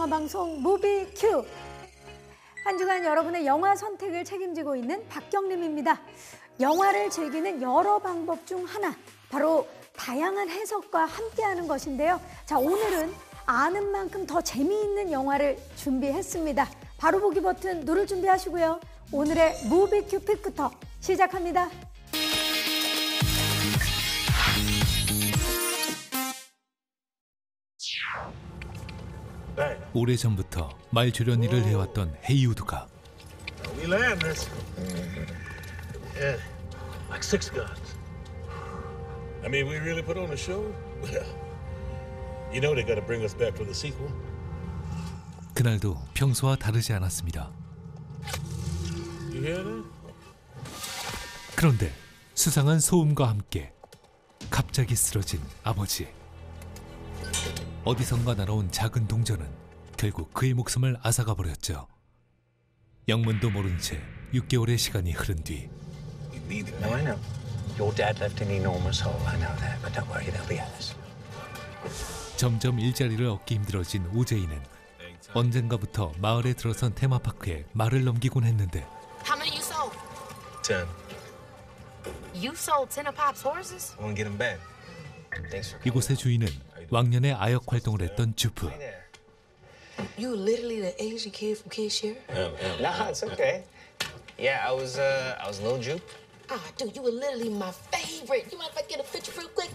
영화 방송 무비큐. 한 주간 여러분의 영화 선택을 책임지고 있는 박경림입니다. 영화를 즐기는 여러 방법 중 하나, 바로 다양한 해석과 함께하는 것인데요. 자, 오늘은 아는 만큼 더 재미있는 영화를 준비했습니다. 바로 보기 버튼 누를 준비하시고요. 오늘의 무비큐 픽부터 시작합니다. 오래전부터 말주련이를 해왔던 헤이우드가 We land this. Yeah, like six guns. I mean, we really put on a show? Well, you know they got to bring us back for the sequel. 그날도 평소와 다르지 않았습니다. You hear that? 그런데 수상한 소음과 함께 갑자기 쓰러진 아버지. 어디선가 날아온 작은 동전은 결국 그의 목숨을 앗아가 버렸죠. 영문도 모른 채 6개월의 시간이 흐른 뒤 No, I know. Your dad left an enormous hole. I know that, but don't worry, they'll be ours. 점점 일자리를 얻기 힘들어진 오제이는 언젠가부터 마을에 들어선 테마파크에 말을 넘기곤 했는데 How many you sold? 10. You sold 10 of Pop's horses? I want to get them back. Thanks for 이곳의 주인은 왕년에 아역 활동을 했던 주프. You literally the Asian kid from Kid Nah, it's okay. Yeah, I was Lil Jupe. Ah, dude, you were literally my favorite. You mind if I get a picture real quick?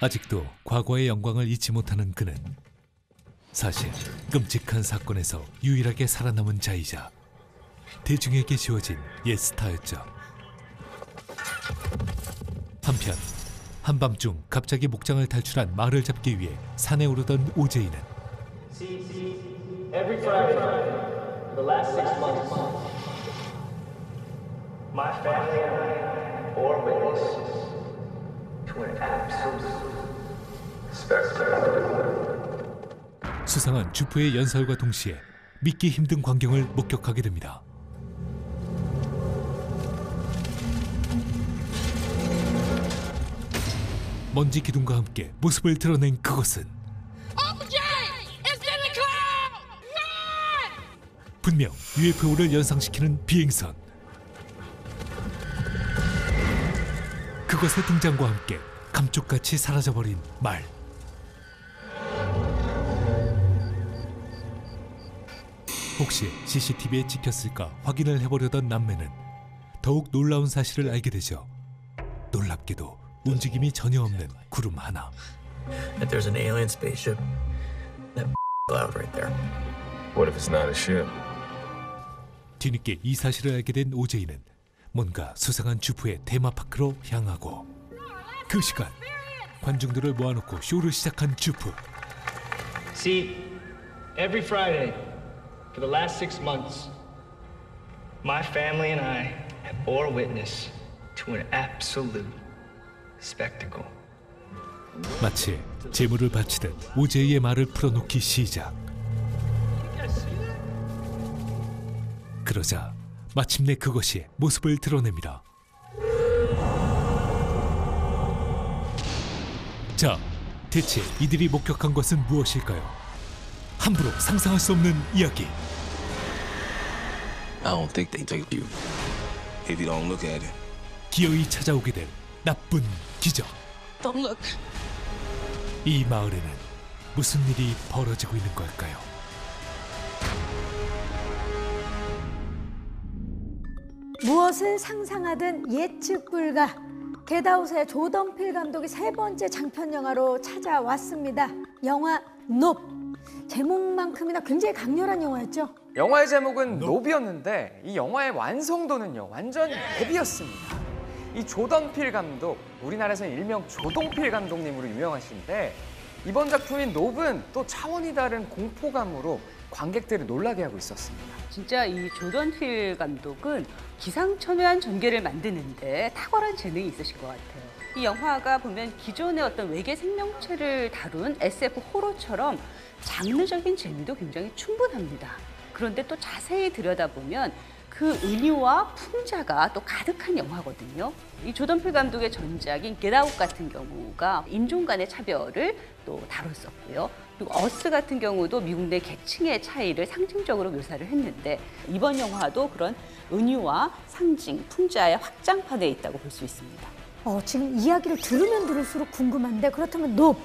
아직도 과거의 영광을 잊지 못하는 그는 사실 끔찍한 사건에서 유일하게 살아남은 자이자 대중에게 지워진 옛 스타였죠. 한편 한밤중 갑자기 목장을 탈출한 말을 잡기 위해 산에 오르던 오제이는 Every Friday for the last 6 months, my family and I bore witness to an absolute spectacle. 수상한 주프의 연설과 동시에 믿기 힘든 광경을 목격하게 됩니다. 먼지 기둥과 함께 모습을 드러낸 그것은 분명 UFO를 연상시키는 비행선. 그것의 등장과 함께 감쪽같이 사라져버린 말. 혹시 CCTV에 찍혔을까 확인을 해보려던 남매는 더욱 놀라운 사실을 알게 되죠. 놀랍게도 움직임이 전혀 없는 구름 하나. That there's an alien spaceship that cloud right there. What if it's not a ship? 뒤늦게 이 사실을 알게 된 오제이는 뭔가 수상한 주프의 테마파크로 향하고 그 시간 관중들을 모아놓고 쇼를 시작한 주프. See, every Friday for the last 6 months, my family and I have bore witness to an absolute spectacle. 마치 재물을 바치듯 오제이의 말을 풀어놓기 시작. 그러자 마침내 그것이 모습을 드러냅니다. 자, 대체 이들이 목격한 것은 무엇일까요? 함부로 상상할 수 없는 이야기. I don't think they take you if you don't look at it. 기어이 찾아오게 될 나쁜 기적. Don't look. 이 마을에는 무슨 일이 벌어지고 있는 걸까요? 무엇을 상상하든 예측 불가. 겟아웃의 조던 필 감독이 3번째 장편 영화로 찾아왔습니다. 영화 높. 제목만큼이나 굉장히 강렬한 영화였죠. 영화의 제목은 노비였는데 이 영화의 완성도는요 완전 데뷔였습니다. 이 조던 필 감독, 우리나라에서는 일명 조동필 감독님으로 유명하신데 이번 작품인 노브는 또 차원이 다른 공포감으로 관객들을 놀라게 하고 있었습니다. 진짜 이 조던 필 감독은 기상천외한 전개를 만드는데 탁월한 재능이 있으신 것 같아요. 이 영화가 보면 기존의 어떤 외계 생명체를 다룬 SF 호러처럼 장르적인 재미도 굉장히 충분합니다. 그런데 또 자세히 들여다보면 그 은유와 풍자가 또 가득한 영화거든요. 이 조던 필 감독의 전작인 겟아웃 같은 경우가 인종 간의 차별을 또 다뤘었고요. 그리고 어스 같은 경우도 미국 내 계층의 차이를 상징적으로 묘사를 했는데 이번 영화도 그런 은유와 상징, 풍자의 확장판에 있다고 볼 수 있습니다. 지금 이야기를 들으면 들을수록 궁금한데 그렇다면 높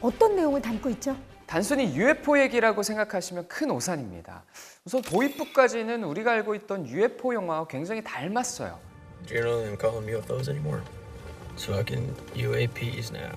어떤 내용을 담고 있죠? 단순히 UFO 얘기라고 생각하시면 큰 오산입니다. 우선 도입부까지는 우리가 알고 있던 UFO 영화와 굉장히 닮았어요. You don't even call them UFOs anymore. It's fucking UAPs now.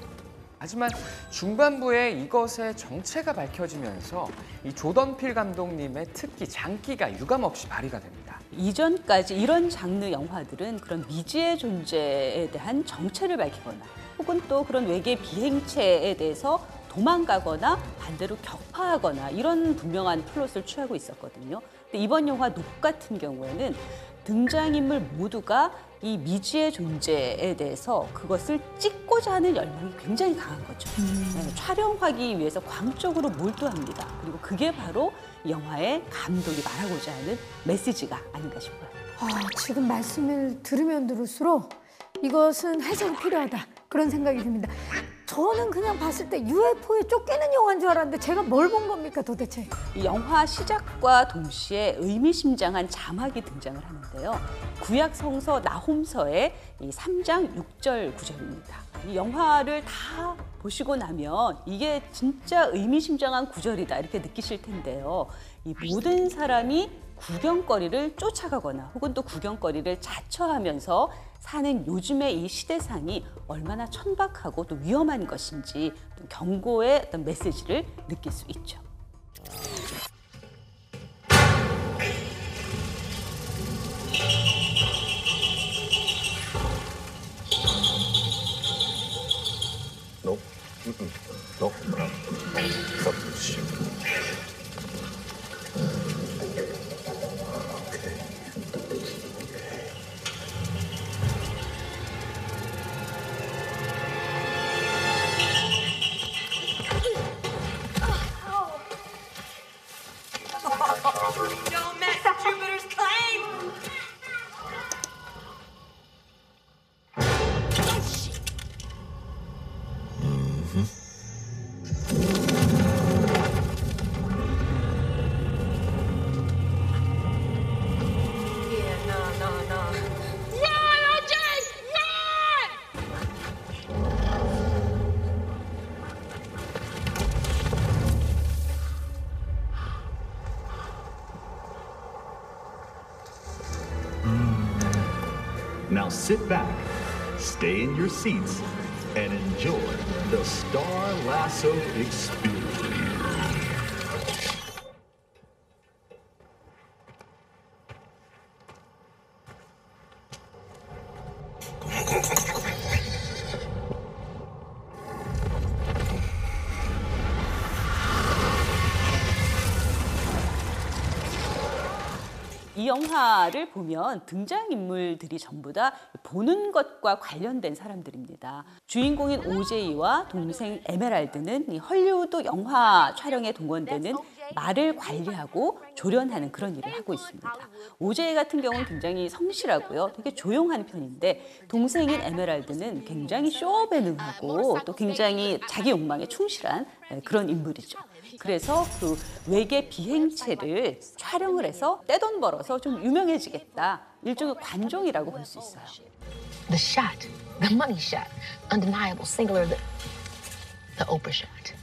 하지만 중반부에 이것의 정체가 밝혀지면서 이 조던 필 감독님의 특기, 장기가 유감없이 발휘가 됩니다. 이전까지 이런 장르 영화들은 그런 미지의 존재에 대한 정체를 밝히거나 혹은 또 그런 외계 비행체에 대해서 도망가거나 반대로 격파하거나 이런 분명한 플롯을 취하고 있었거든요. 근데 이번 영화 높 같은 경우에는 등장인물 모두가 이 미지의 존재에 대해서 그것을 찍고자 하는 열망이 굉장히 강한 거죠. 촬영하기 위해서 광적으로 몰두합니다. 그리고 그게 바로 영화의 감독이 말하고자 하는 메시지가 아닌가 싶어요. 지금 말씀을 들으면 들을수록 이것은 해석이 필요하다 그런 생각이 듭니다. 저는 그냥 봤을 때 UFO에 쫓기는 영화인 줄 알았는데 제가 뭘 본 겁니까 도대체? 이 영화 시작과 동시에 의미심장한 자막이 등장을 하는데요. 구약 성서 나홈서의 이 3장 6절 구절입니다. 이 영화를 다 보시고 나면 이게 진짜 의미심장한 구절이다 이렇게 느끼실 텐데요. 이 모든 사람이 구경거리를 쫓아가거나 혹은 또 구경거리를 자처하면서 사는 요즘의 이 시대상이 얼마나 천박하고 또 위험한 것인지 또 경고의 어떤 메시지를 느낄 수 있죠. Nope. Nope. Fuck this shit. Don't mess with Jupiter's claim! Yeah, no. Run, OJ! Run! Now sit back, stay in your seats, and enjoy the Star Lasso experience. 이 영화를 보면 등장인물들이 전부 다 보는 것과 관련된 사람들입니다. 주인공인 오제이와 동생 에메랄드는 이 헐리우드 영화 촬영에 동원되는 말을 관리하고 조련하는 그런 일을 하고 있습니다. 오제이 같은 경우는 굉장히 성실하고요. 되게 조용한 편인데 동생인 에메랄드는 굉장히 쇼업에 능하고 또 굉장히 자기 욕망에 충실한 그런 인물이죠. 그래서 그 외계 비행체를 촬영을 해서 떼돈 벌어서 좀 유명해지겠다. 일종의 관종이라고 볼 수 있어요. The shot, the money shot, undeniable, singular, the Oprah shot.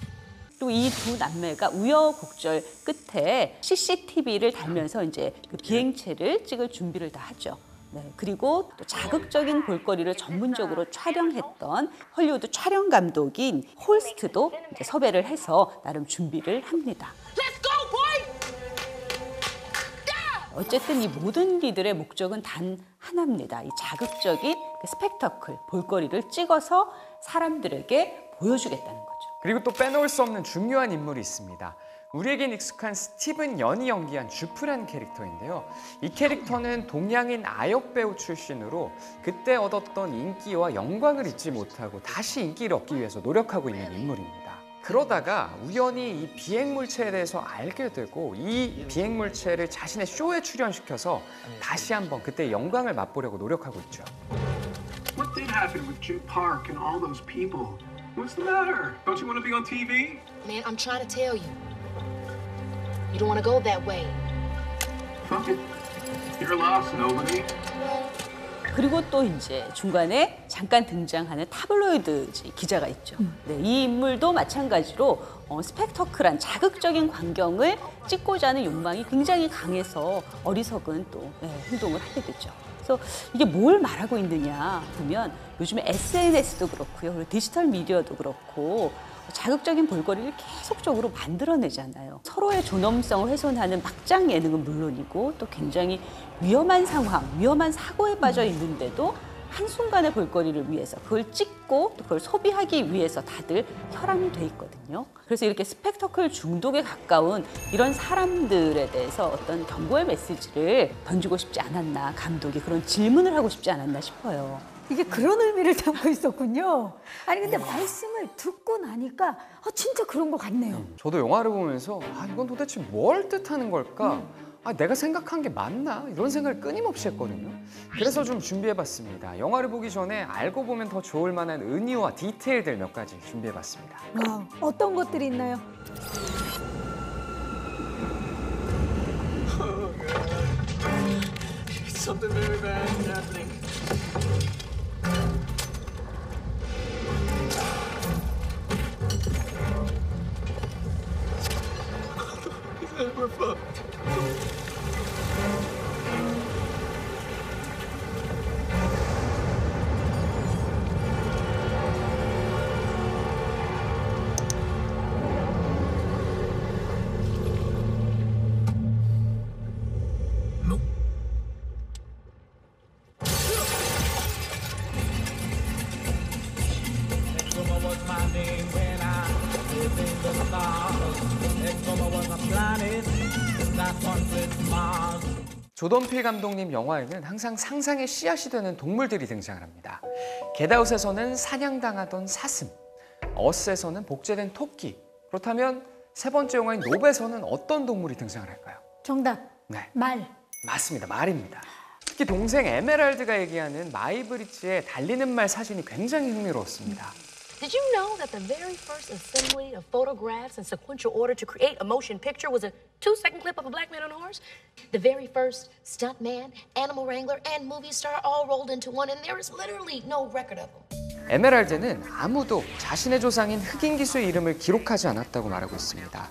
또 이 두 남매가 우여곡절 끝에 CCTV를 달면서 이제 그 비행체를 찍을 준비를 다 하죠. 네, 그리고 또 자극적인 볼거리를 전문적으로 촬영했던 헐리우드 촬영 감독인 홀스트도 이제 섭외를 해서 나름 준비를 합니다. Let's go, boy! 어쨌든 이 모든 이들의 목적은 단 하나입니다. 이 자극적인 그 스펙터클, 볼거리를 찍어서 사람들에게 보여주겠다는 거죠. 그리고 또 빼놓을 수 없는 중요한 인물이 있습니다. 우리에겐 익숙한 스티븐 연이 연기한 주프라는 캐릭터인데요. 이 캐릭터는 동양인 아역 배우 출신으로 그때 얻었던 인기와 영광을 잊지 못하고 다시 인기를 얻기 위해서 노력하고 있는 인물입니다. 그러다가 우연히 이 비행물체에 대해서 알게 되고 이 비행물체를 자신의 쇼에 출연시켜서 다시 한번 그때의 영광을 맛보려고 노력하고 있죠. What did happen with June Park and all those people? What's the matter? Don't you want to be on TV? Man, I'm trying to tell you. You don't want to go that way. Fuck it. Your loss, nobody. 그리고 또 이제 중간에 잠깐 등장하는 타블로이드 기자가 있죠. 네, 이 인물도 마찬가지로 스펙터클한 자극적인 광경을 찍고자 하는 욕망이 굉장히 강해서 어리석은 또 행동을 하게 되죠. 그래서 이게 뭘 말하고 있느냐 보면 요즘에 SNS도 그렇고요. 그리고 디지털 미디어도 그렇고 자극적인 볼거리를 계속적으로 만들어내잖아요. 서로의 존엄성을 훼손하는 막장 예능은 물론이고 또 굉장히 위험한 상황, 위험한 사고에 빠져 있는데도 한순간의 볼거리를 위해서 그걸 찍고 또 그걸 소비하기 위해서 다들 혈안이 돼 있거든요. 그래서 이렇게 스펙터클 중독에 가까운 이런 사람들에 대해서 어떤 경고의 메시지를 던지고 싶지 않았나, 감독이 그런 질문을 하고 싶지 않았나 싶어요. 이게 그런 의미를 담고 있었군요. 아니 근데 말씀을 듣고 나니까 진짜 그런 것 같네요. 저도 영화를 보면서 이건 도대체 뭘 뜻하는 걸까? 내가 생각한 게 맞나? 이런 생각을 끊임없이 했거든요. 그래서 좀 준비해봤습니다. 영화를 보기 전에 알고 보면 더 좋을 만한 의미와 디테일들 몇 가지 준비해봤습니다. 와우, 어떤 것들이 있나요? Something very bad is happening. We're fucked. 조던 필 감독님 영화에는 항상 상상의 씨앗이 되는 동물들이 등장을 합니다. 겟아웃에서는 사냥당하던 사슴, 어스에서는 복제된 토끼. 그렇다면 세 번째 영화인 노베에서는 어떤 동물이 등장을 할까요? 정답. 네. 말. 맞습니다. 말입니다. 특히 동생 에메랄드가 얘기하는 마이브리지의 달리는 말 사진이 굉장히 흥미로웠습니다. Did you know that the very first assembly of photographs in sequential order to create a motion picture was a 2-second clip of a black man on a horse? The very first stuntman, animal wrangler, and movie star all rolled into one, and there is literally no record of them. 에메랄드는 아무도 자신의 조상인 흑인 기수의 이름을 기록하지 않았다고 말하고 있습니다.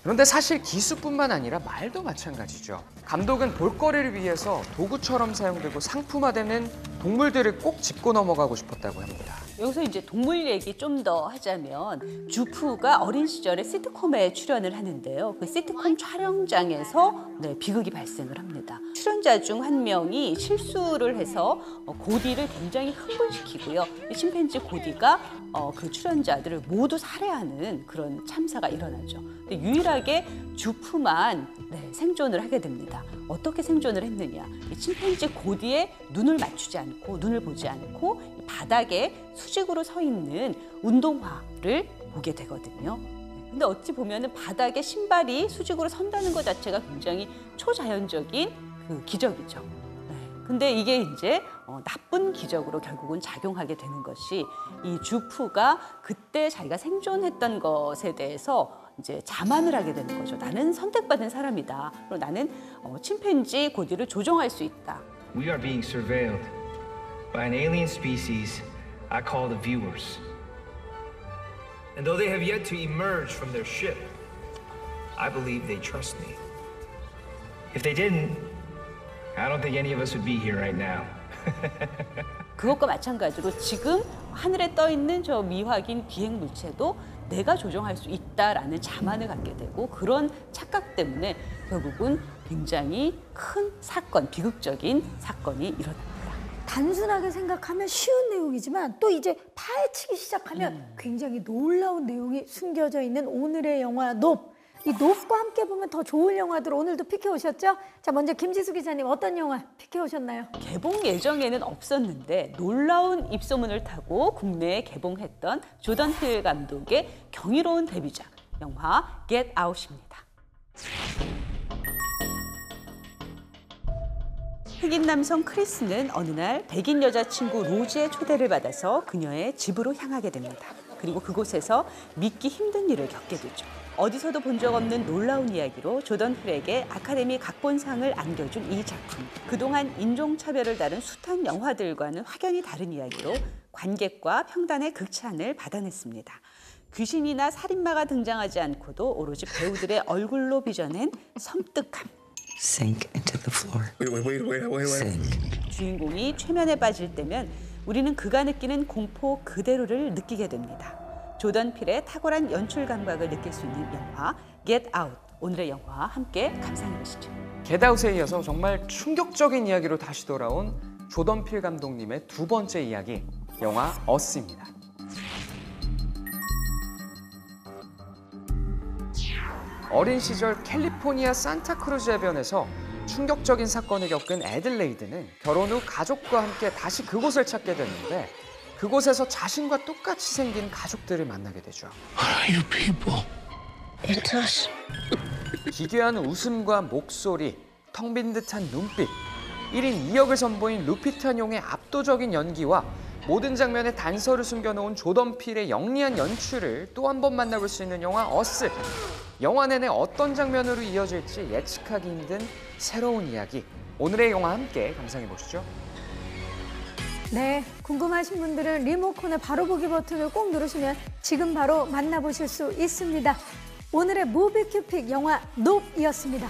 그런데 사실 기수뿐만 아니라 말도 마찬가지죠. 감독은 볼거리를 위해서 도구처럼 사용되고 상품화되는 동물들을 꼭 짚고 넘어가고 싶었다고 합니다. 여기서 이제 동물 얘기 좀 더 하자면 주프가 어린 시절에 시트콤에 출연을 하는데요. 그 시트콤 촬영장에서 비극이 발생을 합니다. 출연자 중 한 명이 실수를 해서 고디를 굉장히 흥분시키고요. 침팬지 고디가 그 출연자들을 모두 살해하는 그런 참사가 일어나죠. 근데 유일하게 주프만 생존을 하게 됩니다. 어떻게 생존을 했느냐? 이 침팬지 고디에 눈을 맞추지 않고 눈을 보지 않고 바닥에 수직으로 서 있는 운동화를 보게 되거든요. 근데 어찌 보면은 바닥에 신발이 수직으로 선다는 것 자체가 굉장히 초자연적인 그 기적이죠. 근데 이게 이제 나쁜 기적으로 결국은 작용하게 되는 것이 이 주프가 그때 자기가 생존했던 것에 대해서 이제 자만을 하게 되는 거죠. 나는 선택받은 사람이다. 그리고 나는 침팬지 고디를 조종할 수 있다. We are being surveilled by an alien species I call the viewers. And though they have yet to emerge from their ship, I believe they trust me. If they didn't, I don't think any of us would be here right now. 그것과 마찬가지로 지금 하늘에 떠 있는 저 미확인 비행 물체도 내가 조종할 수 있다라는 자만을 갖게 되고 그런 착각 때문에 결국은 굉장히 큰 사건, 비극적인 사건이 일어납니다. 단순하게 생각하면 쉬운 내용이지만 또 이제 파헤치기 시작하면 굉장히 놀라운 내용이 숨겨져 있는 오늘의 영화 높. 이 높과 함께 보면 더 좋을 영화들 오늘도 픽해 오셨죠? 자, 먼저 김지수 기자님 어떤 영화 픽해 오셨나요? 개봉 예정에는 없었는데 놀라운 입소문을 타고 국내에 개봉했던 조던 필 감독의 경이로운 데뷔작 영화 Get Out입니다. 흑인 남성 크리스는 어느 날 백인 여자친구 로즈의 초대를 받아서 그녀의 집으로 향하게 됩니다. 그리고 그곳에서 믿기 힘든 일을 겪게 되죠. 어디서도 본 적 없는 놀라운 이야기로 조던 필에게 아카데미 각본상을 안겨준 이 작품. 그동안 인종차별을 다룬 숱한 영화들과는 확연히 다른 이야기로 관객과 평단의 극찬을 받아냈습니다. 귀신이나 살인마가 등장하지 않고도 오로지 배우들의 얼굴로 빚어낸 섬뜩함. Sink into the floor. Wait. Sink. 주인공이 최면에 빠질 때면 우리는 그가 느끼는 공포 그대로를 느끼게 됩니다. 조던 필의 탁월한 연출 감각을 느낄 수 있는 영화 Get Out. 오늘의 영화 함께 감상해 보시죠. 겟아웃에 이어서 정말 충격적인 이야기로 다시 돌아온 조던 필 감독님의 두 번째 이야기, 영화 어스입니다. 어린 시절 캘리포니아 산타크루즈 해변에서 충격적인 사건을 겪은 애들레이드는 결혼 후 가족과 함께 다시 그곳을 찾게 됐는데 그곳에서 자신과 똑같이 생긴 가족들을 만나게 되죠. What are you people? It's us. 기괴한 웃음과 목소리, 텅 빈 듯한 눈빛, 1인 2역을 선보인 루피타 뇽의 압도적인 연기와 모든 장면에 단서를 숨겨놓은 조던 필의 영리한 연출을 또 한 번 만나볼 수 있는 영화 어스. 영화 내내 어떤 장면으로 이어질지 예측하기 힘든 새로운 이야기. 오늘의 영화 함께 감상해 보시죠. 네, 궁금하신 분들은 리모컨의 바로 보기 버튼을 꼭 누르시면 지금 바로 만나보실 수 있습니다. 오늘의 무비큐픽 영화 높이었습니다.